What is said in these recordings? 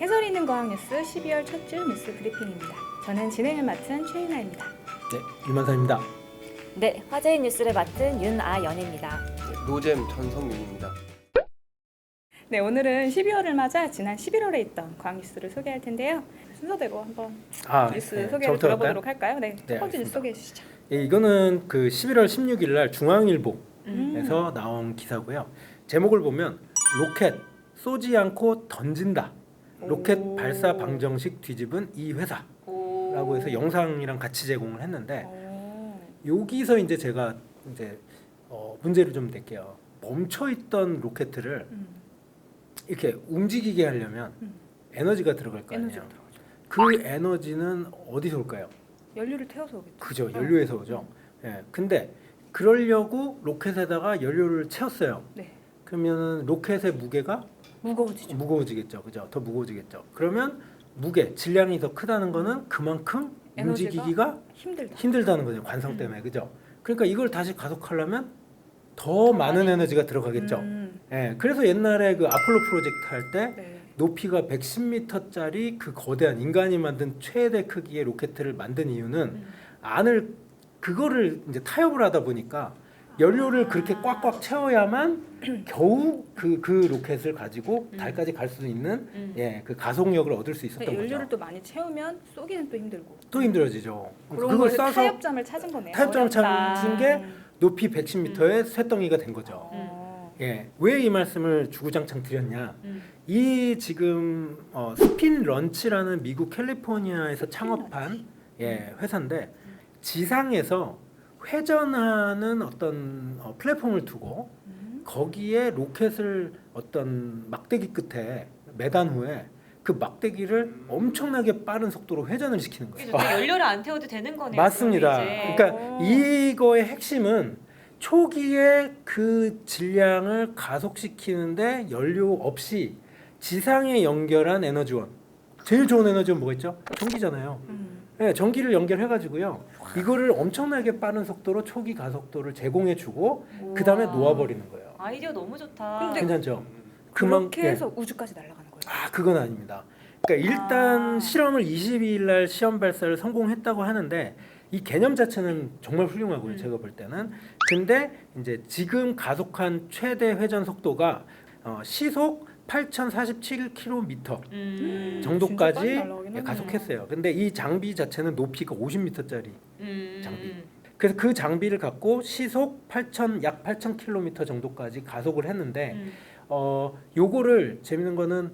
해설 있는 과학뉴스 12월 첫 주 뉴스 브리핑입니다. 저는 진행을 맡은 최윤아입니다. 네, 유만상입니다. 네, 화제의 뉴스를 맡은 윤아연입니다. 노잼 전성윤입니다. 네, 오늘은 12월을 맞아 지난 11월에 있던 과학뉴스를 소개할 텐데요. 순서대로 한번 뉴스 소개를 들어보도록 할까요? 네, 첫 번째 뉴스 소개해 주시죠. 예, 이거는 그 11월 16일 날 중앙일보에서 나온 기사고요. 제목을 보면 로켓 쏘지 않고 던진다. 로켓 발사 방정식 뒤집은 이 회사라고 해서 영상이랑 같이 제공을 했는데 여기서 이제 제가 이제 문제를 좀 낼게요. 멈춰 있던 로켓을 이렇게 움직이게 하려면 에너지가 들어갈 거 아니에요. 그 에너지는 어디서 올까요? 연료를 태워서 오겠죠. 그죠, 연료에서 오죠. 예, 근데 그러려고 로켓에다가 연료를 채웠어요. 네. 그러면 로켓의 무게가 무거워지겠죠, 그죠? 더 무거워지겠죠. 그러면 무게, 질량이 더 크다는 거는 그만큼 움직이기가 힘들다는 거죠, 관성 때문에, 그죠? 그러니까 이걸 다시 가속하려면 더 많은 에너지가 들어가겠죠. 예, 그래서 옛날에 그 아폴로 프로젝트 할 때 높이가 110m짜리 그 거대한 인간이 만든 최대 크기의 로켓을 만든 이유는 안을 그거를 이제 타협을 하다 보니까 연료를 그렇게 꽉꽉 채워야만 겨우 그 로켓을 가지고 달까지 갈 수 있는 그 가속력을 얻을 수 있었던 거죠. 연료를 또 많이 채우면 쏘기는 또 힘들고. 또 힘들어지죠. 그걸 쏴서 타협점을 찾은 거네요. 타협점을 찾은 게 높이 110m의 쇳덩이가 된 거죠. 예, 왜 이 말씀을 주구장창 드렸냐? 이 지금 스핀 런치라는 미국 캘리포니아에서 창업한 회사인데 지상에서 회전하는 어떤 플랫폼을 두고 거기에 로켓을 어떤 막대기 끝에 매단 후에 그 막대기를 엄청나게 빠른 속도로 회전을 시키는 거예요. 연료를 안 태워도 되는 거네요. 맞습니다. 그러니까 이거의 핵심은 초기에 그 질량을 가속시키는데 연료 없이 지상에 연결한 에너지원. 제일 좋은 에너지원 뭐가 있죠? 전기잖아요. 네, 전기를 연결해가지고요. 이거를 엄청나게 빠른 속도로 초기 가속도를 제공해주고 그 다음에 놓아버리는 거예요. 아이디어 너무 좋다. 괜찮죠? 그렇게 해서 우주까지 날아가는 거예요. 아, 그건 아닙니다. 그러니까 일단 실험을 22일 날 시험 발사를 성공했다고 하는데 이 개념 자체는 정말 훌륭하고요. 제가 볼 때는. 근데 이제 지금 가속한 최대 회전 속도가 시속 8,047km 정도까지 가속했어요. 근데 이 장비 자체는 높이가 50m짜리 장비. 그래서 그 장비를 갖고 시속 약 8,000km 정도까지 가속을 했는데 요거를 재밌는 거는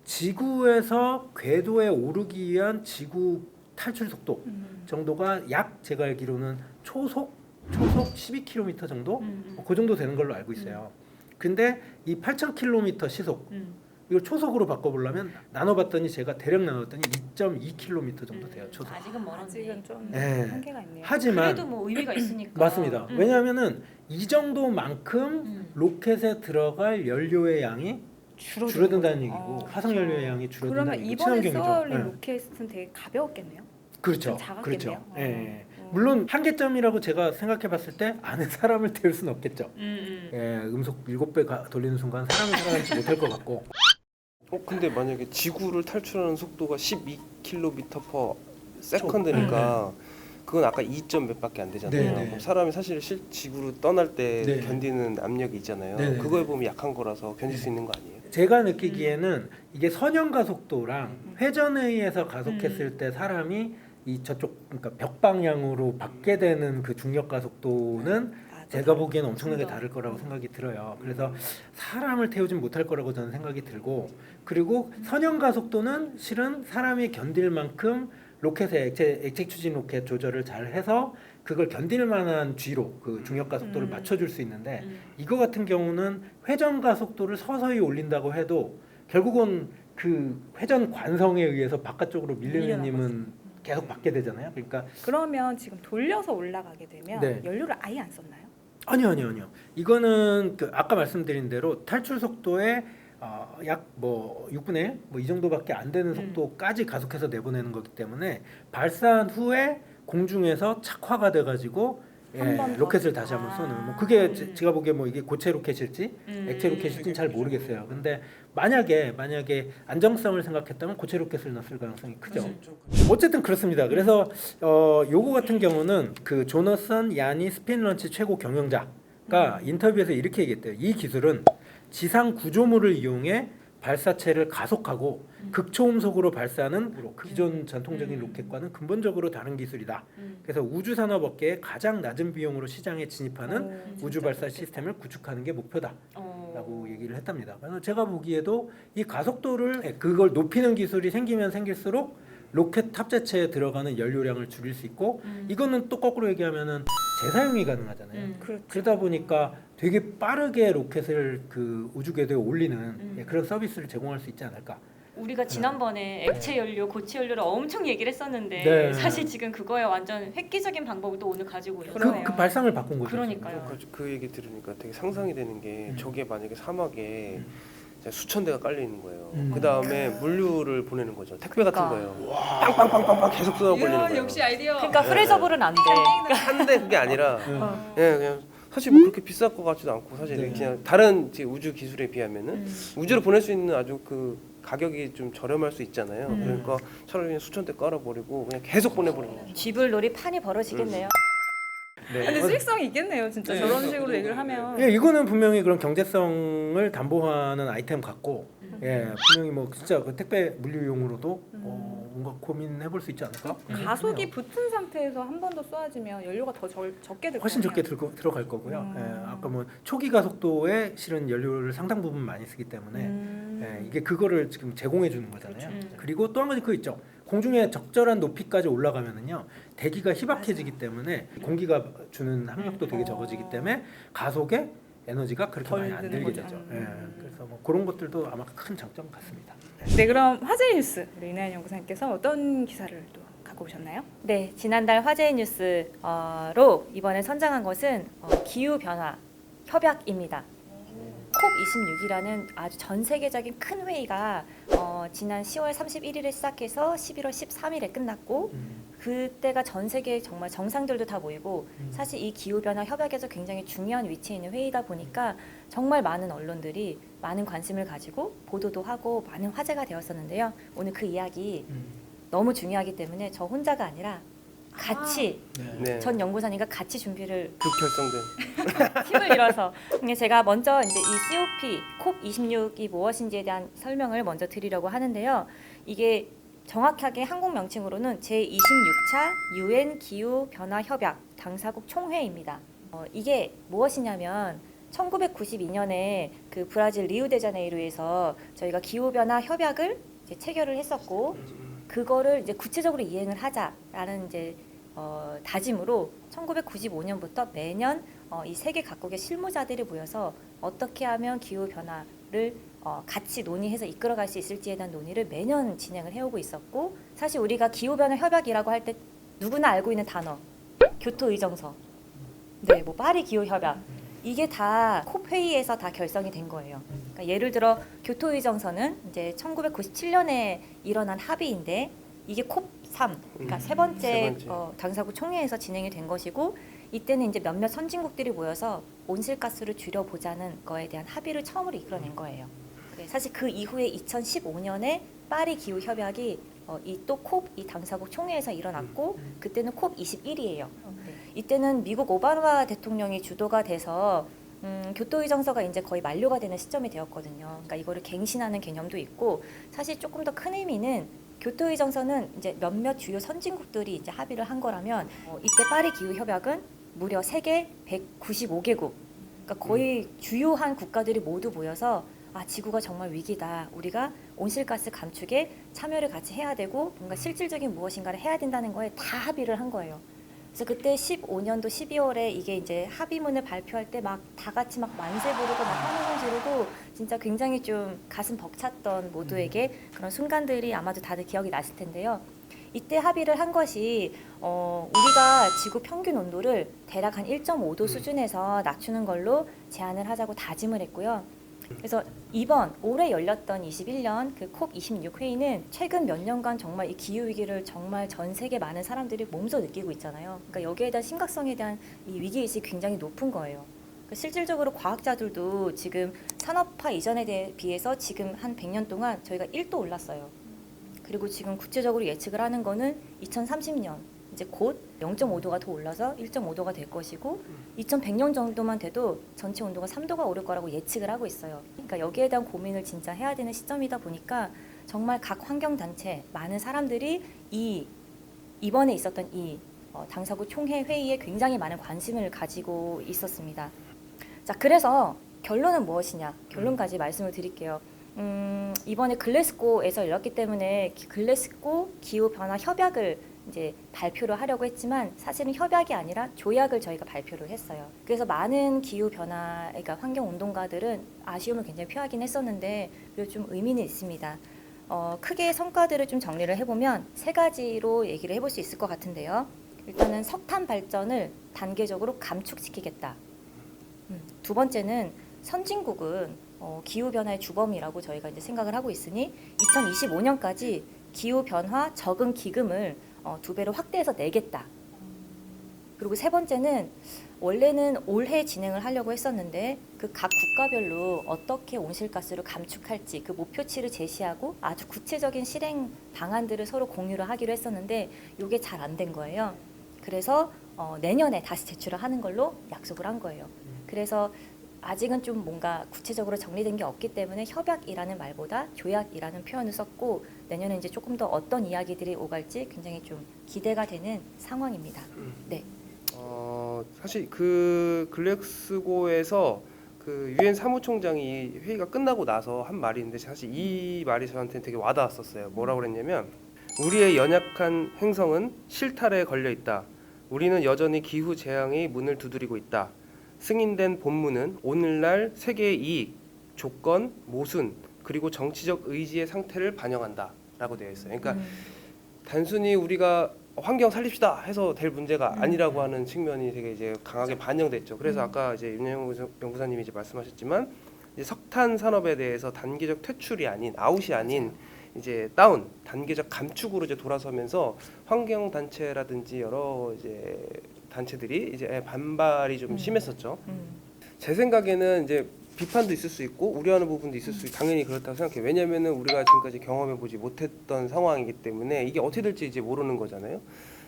지구에서 궤도에 오르기 위한 지구 탈출 속도 정도가 약 제가 알기로는 초속 12km 정도? 그 정도 되는 걸로 알고 있어요. 근데 이 8,000km 시속 이걸 초속으로 바꿔보려면 나눠봤더니 제가 대략 나눴더니 2.2km 정도 돼요. 초속. 아직은 멀었네. 아직은 좀 네. 한계가 있네요. 하지만 그래도 뭐 의미가 있으니까. 맞습니다. 왜냐하면은 이 정도만큼 로켓에 들어갈 연료의 양이 줄어든다는 얘기고 화석 연료의 양이 줄어든다는 얘기고. 얘기고 그러면 이번에 친환경이죠. 쏘아올린 로켓은 되게 가벼웠겠네요. 그렇죠. 작았겠네요. 그렇죠. 물론 한계점이라고 제가 생각해봤을 때 안에 사람을 태울 수는 없겠죠. 음속 7배 돌리는 순간 사람이 살아남지 못할 것 같고. 근데 만약에 지구를 탈출하는 속도가 12km/s니까 그건 아까 2점 몇밖에 안 되잖아요. 네네. 사람이 사실 지구를 떠날 때 네네. 견디는 압력이 있잖아요. 네네. 그거에 보면 약한 거라서 견딜 수 있는 거 아니에요? 제가 느끼기에는 이게 선형 가속도랑 회전에 의해서 가속했을 때 사람이 이 저쪽 그러니까 벽 방향으로 받게 되는 그 중력 가속도는 제가 보기에는 엄청나게 다를 거라고 생각이 들어요. 그래서 사람을 태우진 못할 거라고 저는 생각이 들고 그리고 선형 가속도는 실은 사람이 견딜 만큼 로켓의 액체 추진 로켓 조절을 잘 해서 그걸 견딜 만한 G로 그 중력 가속도를 맞춰줄 수 있는데 이거 같은 경우는 회전 가속도를 서서히 올린다고 해도 결국은 그 회전 관성에 의해서 바깥쪽으로 밀리는 힘은 계속 받게 되잖아요. 그러니까 그러면 지금 돌려서 올라가게 되면 연료를 아예 안 썼나요? 아니요. 이거는 그 아까 말씀드린 대로 탈출 속도의 약 6분의 1 이 정도밖에 안 되는 속도까지 가속해서 내보내는 거기 때문에 발사한 후에 공중에서 착화가 돼가지고 한 번 더. 로켓을 다시 한번 쏘는 뭐 그게 제가 보기에 뭐 이게 고체 로켓일지 액체 로켓일지는 잘 모르겠어요. 근데 만약에 안정성을 생각했다면 고체 로켓을 넣었을 가능성이 크죠. 어쨌든 그렇습니다. 그래서 요거 같은 경우는 그 조너선 야니 스피너런치 최고 경영자가 인터뷰에서 이렇게 얘기했대요. 이 기술은 지상 구조물을 이용해 발사체를 가속하고 극초음속으로 발사하는 기존 전통적인 로켓과는 근본적으로 다른 기술이다. 그래서 우주 산업업계에 가장 낮은 비용으로 시장에 진입하는 우주 발사 시스템을 구축하는 게 목표다라고 얘기를 했답니다. 그래서 제가 보기에도 이 가속도를 그걸 높이는 기술이 생기면 생길수록 로켓 탑재체에 들어가는 연료량을 줄일 수 있고 이거는 또 거꾸로 얘기하면은 재사용이 가능하잖아요. 그렇죠. 그러다 보니까 되게 빠르게 로켓을 그 우주 궤도에 올리는 그런 서비스를 제공할 수 있지 않을까. 우리가 지난번에 액체 연료, 고체 연료를 엄청 얘기를 했었는데 네. 사실 지금 그거에 완전 획기적인 방법을 또 오늘 가지고 있어요. 그러네요. 그 발상을 바꾼 거죠. 그러니까요. 그 얘기 들으니까 되게 상상이 되는 게 저게 만약에 사막에 수천 대가 깔려 있는 거예요. 그 다음에 물류를 보내는 거죠. 택배 같은 거예요. 빵빵빵빵빵 계속 쏟아버리는 거예요. 역시 아이디어. 그러니까 프레저블은 안 돼. 한데 그게 아니라 그냥 사실 뭐 그렇게 비쌀 것 같지도 않고 사실 그냥 다른 이제 우주 기술에 비하면은 우주로 보낼 수 있는 아주 그 가격이 좀 저렴할 수 있잖아요. 그러니까 차라리 그냥 수천 대 깔아버리고 그냥 계속 보내버리는 거죠. 쥐불놀이 판이 벌어지겠네요. 네. 근데 수익성이 있겠네요. 진짜 저런 식으로 얘기를 하면. 예, 이거는 분명히 그런 경제성을 담보하는 아이템 같고, 예, 분명히 뭐 진짜 그 택배 물류용으로도 뭔가 고민해볼 수 있지 않을까? 가속이 붙은 상태에서 한 번 더 쏘아지면 연료가 더 적게 들어가요. 훨씬 적게 들어갈 거고요. 예, 아까 뭐 초기 가속도에 실은 연료를 상당 부분 많이 쓰기 때문에 예, 이게 그거를 지금 제공해 주는 거잖아요. 그리고 또 한 가지 그거 있죠. 공중에 적절한 높이까지 올라가면은요 대기가 희박해지기 때문에 공기가 주는 항력도 되게 적어지기 때문에 가속에 에너지가 그렇게 많이 안 들게 되죠. 예, 그래서 뭐 그런 것들도 아마 큰 장점 같습니다. 네, 그럼 화제의 뉴스 우리 이나연 연구사님께서 어떤 기사를 또 갖고 오셨나요? 네, 지난달 화제의 뉴스로 이번에 선정한 것은 기후 변화 협약입니다. COP26이라는 아주 전 세계적인 큰 회의가 지난 10월 31일에 시작해서 11월 13일에 끝났고 그때가 전 세계 정말 정상들도 다 모이고 사실 이 기후변화 협약에서 굉장히 중요한 위치에 있는 회의다 보니까 정말 많은 언론들이 많은 관심을 가지고 보도도 하고 많은 화제가 되었었는데요. 오늘 그 이야기 너무 중요하기 때문에 저 혼자가 아니라 같이 네. 전 연구사님과 같이 준비를 결성된 힘을 잃어서 제가 먼저 이제 이 COP COP26이 무엇인지에 대한 설명을 먼저 드리려고 하는데요. 이게 정확하게 한국 명칭으로는 제26차 UN 기후 변화 협약 당사국 총회입니다. 이게 무엇이냐면 1992년에 그 브라질 리우데자네이루에서 저희가 기후 변화 협약을 이제 체결을 했었고 그거를 이제 구체적으로 이행을 하자라는 이제 다짐으로 1995년부터 매년 이 세계 각국의 실무자들이 모여서 어떻게 하면 기후 변화를 같이 논의해서 이끌어갈 수 있을지에 대한 논의를 매년 진행을 해오고 있었고 사실 우리가 기후 변화 협약이라고 할 때 누구나 알고 있는 단어 교토 의정서, 네, 뭐 파리 기후 협약 이게 다 콥 회의에서 다 결성이 된 거예요. 그러니까 예를 들어 교토 의정서는 이제 1997년에 일어난 합의인데 이게 콥 3, 그러니까 세 번째 당사국 총회에서 진행이 된 것이고 이때는 이제 몇몇 선진국들이 모여서 온실가스를 줄여보자는 거에 대한 합의를 처음으로 이끌어낸 거예요. 사실 그 이후에 2015년에 파리 기후 협약이 이 또 콥 이 당사국 총회에서 일어났고 그때는 콥 21이에요. 이때는 미국 오바마 대통령이 주도가 돼서 교토 의정서가 이제 거의 만료가 되는 시점이 되었거든요. 그러니까 이거를 갱신하는 개념도 있고 사실 조금 더 큰 의미는 교토 의정서는 이제 몇몇 주요 선진국들이 이제 합의를 한 거라면 이때 파리 기후 협약은 무려 세계 195개국, 그러니까 거의 주요한 국가들이 모두 모여서 아 지구가 정말 위기다. 우리가 온실가스 감축에 참여를 같이 해야 되고 뭔가 실질적인 무엇인가를 해야 된다는 거에 다 합의를 한 거예요. 그래서 그때 15년도 12월에 이게 이제 합의문을 발표할 때 막 다 같이 막 만세 부르고 막 환호성 지르고 진짜 굉장히 좀 가슴 벅찼던 모두에게 그런 순간들이 아마도 다들 기억이 나실 텐데요. 이때 합의를 한 것이 우리가 지구 평균 온도를 대략 한 1.5도 수준에서 낮추는 걸로 제한을 하자고 다짐을 했고요. 그래서 올해 열렸던 21년 그 콥 26 회의는 최근 몇 년간 정말 이 기후 위기를 정말 전 세계 많은 사람들이 몸소 느끼고 있잖아요. 그러니까 여기에 대한 심각성에 대한 이 위기 의식이 굉장히 높은 거예요. 그러니까 실질적으로 과학자들도 지금 산업화 이전에 비해서 지금 한 100년 동안 저희가 1도 올랐어요. 그리고 지금 구체적으로 예측을 하는 거는 2030년 이제 곧 0.5도가 더 올라서 1.5도가 될 것이고 2100년 정도만 돼도 전체 온도가 3도가 오를 거라고 예측을 하고 있어요. 그러니까 여기에 대한 고민을 진짜 해야 되는 시점이다 보니까 정말 각 환경단체 많은 사람들이 이번에 있었던 이 당사국 총회 회의에 굉장히 많은 관심을 가지고 있었습니다. 자, 그래서 결론은 무엇이냐? 결론까지 말씀을 드릴게요. 이번에 글래스고에서 열렸기 때문에 글래스고 기후 변화 협약을 이제 발표를 하려고 했지만 사실은 협약이 아니라 조약을 저희가 발표를 했어요. 그래서 많은 기후 변화, 그러니까 환경 운동가들은 아쉬움을 굉장히 표하긴 했었는데 그래도 좀 의미는 있습니다. 크게 성과들을 좀 정리를 해보면 3가지로 얘기를 해볼 수 있을 것 같은데요. 일단은 석탄 발전을 단계적으로 감축시키겠다. 두 번째는 선진국은 기후 변화의 주범이라고 저희가 이제 생각을 하고 있으니 2025년까지 기후 변화 적응 기금을 2배로 확대해서 내겠다. 그리고 3번째는 원래는 올해 진행을 하려고 했었는데 그 각 국가별로 어떻게 온실가스를 감축할지 그 목표치를 제시하고 아주 구체적인 실행 방안들을 서로 공유를 하기로 했었는데 이게 잘 안 된 거예요. 그래서 내년에 다시 제출을 하는 걸로 약속을 한 거예요. 그래서 아직은 좀 뭔가 구체적으로 정리된 게 없기 때문에 협약이라는 말보다 조약이라는 표현을 썼고 내년에 이제 조금 더 어떤 이야기들이 오갈지 굉장히 좀 기대가 되는 상황입니다. 네. 사실 그 글래스고에서 그 유엔 사무총장이 회의가 끝나고 나서 한 말이 있는데 사실 이 말이 저한테는 되게 와닿았었어요. 뭐라고 그랬냐면 우리의 연약한 행성은 실타래에 걸려 있다. 우리는 여전히 기후 재앙의 문을 두드리고 있다. 승인된 본문은 오늘날 세계의 이익, 조건, 모순, 그리고 정치적 의지의 상태를 반영한다 라고 되어 있어요. 그러니까 단순히 우리가 환경 살립시다 해서 될 문제가 아니라고 하는 측면이 되게 이제 강하게 반영됐죠. 그래서 아까 이제 윤영 연구사님이 이제 말씀하셨지만 이제 석탄 산업에 대해서 단계적 퇴출이 아닌 아웃이 아닌 이제 다운 단계적 감축으로 이제 돌아서면서 환경 단체라든지 여러 이제 단체들이 이제 반발이 좀 심했었죠. 제 생각에는 이제 비판도 있을 수 있고 우려하는 부분도 있을 수 당연히 그렇다고 생각해요. 왜냐면은 우리가 지금까지 경험해 보지 못했던 상황이기 때문에 이게 어떻게 될지 이제 모르는 거잖아요.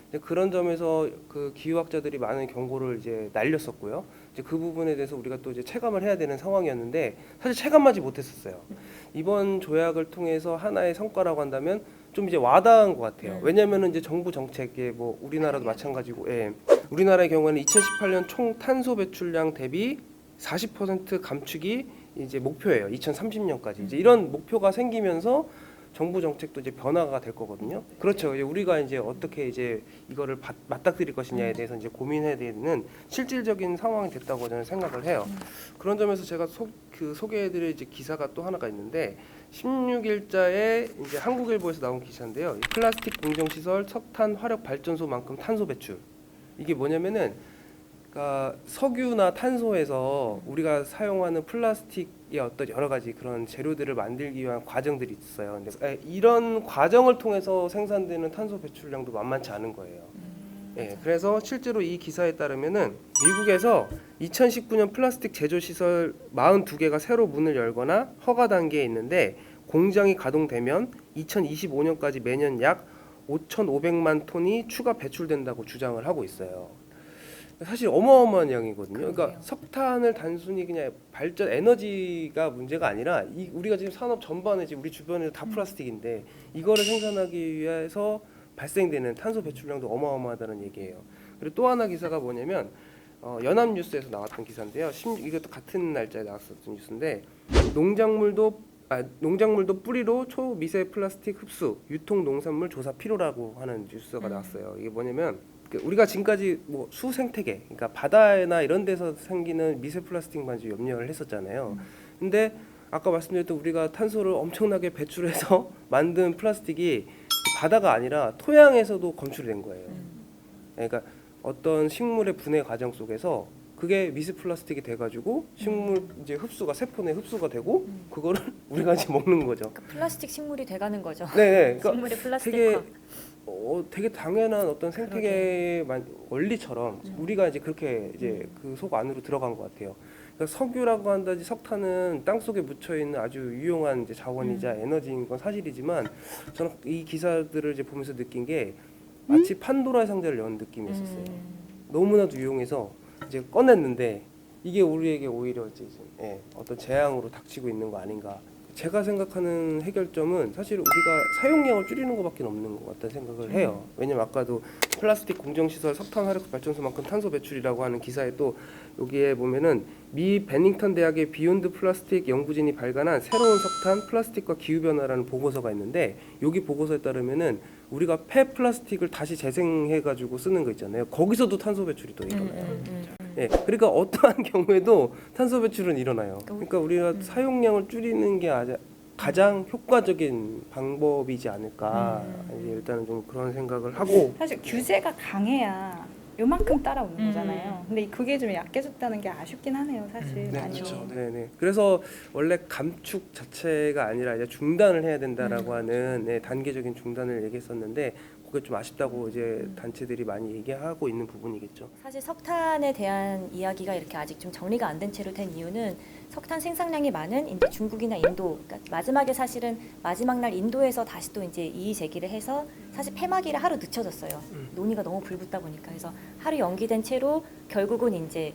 이제 그런 점에서 그 기후학자들이 많은 경고를 이제 날렸었고요. 이제 그 부분에 대해서 우리가 또 이제 체감을 해야 되는 상황이었는데 사실 체감하지 못했었어요. 이번 조약을 통해서 하나의 성과라고 한다면 좀 이제 와닿은 것 같아요. 왜냐면은 이제 정부 정책에 뭐 우리나라도 마찬가지고, 우리나라의 경우에는 2018년 총 탄소 배출량 대비 40% 감축이 이제 목표예요. 2030년까지. 이제 이런 목표가 생기면서 정부 정책도 이제 변화가 될 거거든요. 그렇죠. 우리가 이제 어떻게 이제 이거를 맞닥뜨릴 것이냐에 대해서 이제 고민해야 되는 실질적인 상황이 됐다고 저는 생각을 해요. 그런 점에서 제가 소개해드릴 이제 기사가 또 하나가 있는데 16일자에 이제 한국일보에서 나온 기사인데요. 플라스틱 공정시설 석탄 화력 발전소만큼 탄소 배출. 이게 뭐냐면은 그러니까 석유나 탄소에서 우리가 사용하는 플라스틱의 어떤 여러 가지 그런 재료들을 만들기 위한 과정들이 있어요. 근데 이런 과정을 통해서 생산되는 탄소 배출량도 만만치 않은 거예요. 그래서 실제로 이 기사에 따르면은 미국에서 2019년 플라스틱 제조 시설 42개가 새로 문을 열거나 허가 단계에 있는데 공장이 가동되면 2025년까지 매년 약 5,500만 톤이 추가 배출된다고 주장을 하고 있어요. 사실 어마어마한 양이거든요. 그러니까 석탄을 단순히 그냥 발전 에너지가 문제가 아니라 우리가 지금 산업 전반에 지금 우리 주변에 다 플라스틱인데 이거를 생산하기 위해서 발생되는 탄소 배출량도 어마어마하다는 얘기예요. 그리고 또 하나 기사가 뭐냐면 연합뉴스에서 나왔던 기사인데요. 이것도 같은 날짜에 나왔었던 뉴스인데 농작물도 뿌리로 초미세 플라스틱 흡수, 유통 농산물 조사 필요라고 하는 뉴스가 나왔어요. 이게 뭐냐면 우리가 지금까지 뭐 수생태계, 그러니까 바다나 이런 데서 생기는 미세 플라스틱만 염려를 했었잖아요. 근데 아까 말씀드렸던 우리가 탄소를 엄청나게 배출해서 만든 플라스틱이 바다가 아니라 토양에서도 검출이 된 거예요. 그러니까 어떤 식물의 분해 과정 속에서 그게 미세 플라스틱이 돼가지고 식물 이제 흡수가 세포 내 흡수가 되고 그거를 우리가 이제 먹는 거죠. 그러니까 플라스틱 식물이 돼가는 거죠. 네, 그러니까 식물의 플라스틱화. 되게 당연한 어떤 생태계의 원리처럼 우리가 이제 그렇게 이제 그 속 안으로 들어간 것 같아요. 그러니까 석유라고 한다지 석탄은 땅 속에 묻혀 있는 아주 유용한 이제 자원이자 에너지인 건 사실이지만 저는 이 기사들을 이제 보면서 느낀 게 마치 판도라의 상자를 연 느낌이었어요. 너무나도 유용해서 이제 꺼냈는데 이게 우리에게 오히려 이제 어떤 재앙으로 닥치고 있는 거 아닌가. 제가 생각하는 해결점은 사실 우리가 사용량을 줄이는 것밖에 없는 것 같다는 생각을 해요. 왜냐면 아까도 플라스틱 공정시설 석탄 화력 발전소만큼 탄소 배출이라고 하는 기사에 또 여기에 보면은 미 베닝턴 대학의 비욘드 플라스틱 연구진이 발간한 새로운 석탄 플라스틱과 기후 변화라는 보고서가 있는데 여기 보고서에 따르면은 우리가 폐 플라스틱을 다시 재생해 가지고 쓰는 거 있잖아요. 거기서도 탄소 배출이 또 일어나요. 예, 그러니까 어떠한 경우에도 탄소 배출은 일어나요. 그러니까 우리가 사용량을 줄이는 게 가장 효과적인 방법이지 않을까. 이제 일단은 좀 그런 생각을 하고. 사실 규제가 강해야 요만큼 따라오는 거잖아요. 근데 그게 좀 약해졌다는 게 아쉽긴 하네요, 사실. 네, 많이. 그렇죠. 네. 그래서 원래 감축 자체가 아니라 이제 중단을 해야 된다라고 하는 단계적인 중단을 얘기했었는데 그게 좀 아쉽다고 이제 단체들이 많이 얘기하고 있는 부분이겠죠. 사실 석탄에 대한 이야기가 이렇게 아직 좀 정리가 안 된 채로 된 이유는 석탄 생산량이 많은 이제 중국이나 인도, 그러니까 마지막에 사실은 마지막 날 인도에서 다시 또 이제 이의 제기를 해서 사실 폐막일을 하루 늦춰졌어요. 논의가 너무 불붙다 보니까 그래서 하루 연기된 채로 결국은 이제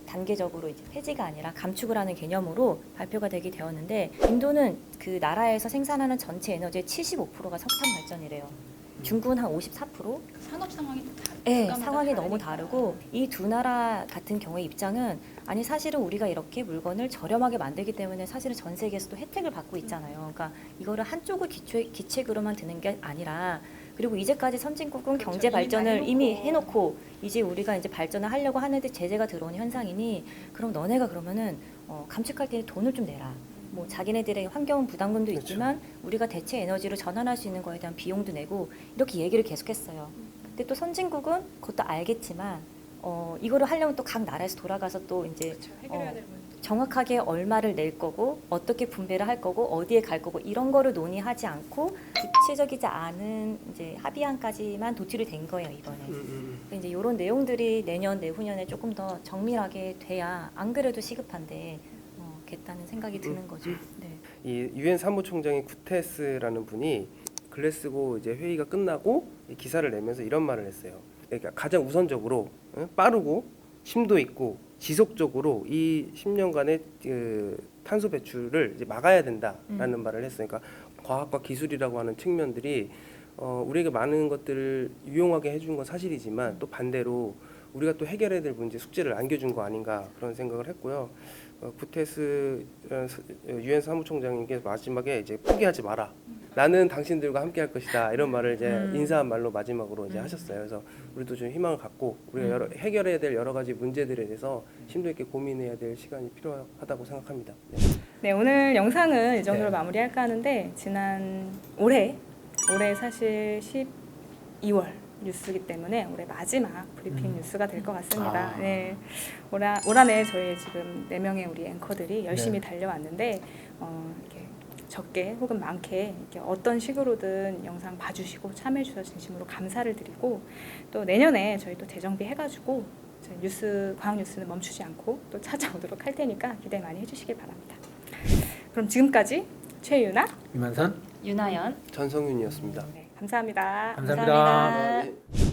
단계적으로 이제 폐지가 아니라 감축을 하는 개념으로 발표가 되게 되었는데 인도는 그 나라에서 생산하는 전체 에너지의 75%가 석탄 발전이래요. 중국은 한 54%? 산업 상황이 네, 상황이 너무 다르고 이 두 나라 같은 경우의 입장은 아니 사실은 우리가 이렇게 물건을 저렴하게 만들기 때문에 사실은 전 세계에서도 혜택을 받고 있잖아요. 그러니까 이거를 한쪽을 기책으로만 드는 게 아니라 그리고 이제까지 선진국은 그렇죠. 경제 발전을 이미 해놓고 이제 우리가 이제 발전을 하려고 하는데 제재가 들어오는 현상이니 그럼 너네가 그러면은 감축할 때 돈을 좀 내라. 뭐 자기네들의 환경 부담금도 있지만 우리가 대체 에너지로 전환할 수 있는 거에 대한 비용도 내고 이렇게 얘기를 계속했어요. 근데 또 선진국은 그것도 알겠지만 이거를 하려면 또 각 나라에서 돌아가서 또 이제 해결해야 될 정확하게 얼마를 낼 거고 어떻게 분배를 할 거고 어디에 갈 거고 이런 거를 논의하지 않고 구체적이지 않은 이제 합의안까지만 도출이 된 거예요 이번에. 이제 이런 내용들이 내년 내후년에 조금 더 정밀하게 돼야 안 그래도 시급한데 겠다는 생각이 드는 거죠. 네. 이 유엔 사무총장인 구테스라는 분이 글래스고 이제 회의가 끝나고 이 기사를 내면서 이런 말을 했어요. 그러니까 가장 우선적으로 빠르고 심도 있고 지속적으로 이 10년간의 그 탄소 배출을 이제 막아야 된다라는 말을 했어요. 그러니까 과학과 기술이라고 하는 측면들이 우리에게 많은 것들을 유용하게 해준 건 사실이지만 또 반대로 우리가 또 해결해야 될 문제 숙제를 안겨준 거 아닌가 그런 생각을 했고요. 구테스 유엔 사무총장님께서 마지막에 이제 포기하지 마라. 나는 당신들과 함께할 것이다. 이런 말을 이제 인사한 말로 마지막으로 이제 하셨어요. 그래서 우리도 좀 희망을 갖고 우리가 해결해야 될 여러 가지 문제들에 대해서 심도 있게 고민해야 될 시간이 필요하다고 생각합니다. 네, 오늘 영상은 이 정도로 네. 마무리할까 하는데 올해 사실 12월 뉴스이기 때문에 올해 마지막 브리핑 뉴스가 될 것 같습니다. 네, 올 한해 저희 지금 4명의 우리 앵커들이 열심히 달려왔는데 이렇게 적게 혹은 많게 이렇게 어떤 식으로든 영상 봐주시고 참여해 주셔서 진심으로 감사를 드리고 또 내년에 저희 또 재정비 해가지고 저희 과학 뉴스는 멈추지 않고 또 찾아오도록 할 테니까 기대 많이 해주시길 바랍니다. 그럼 지금까지 최유나, 유만선, 윤하연 전성윤이었습니다. 네, 감사합니다. 감사합니다. 감사합니다.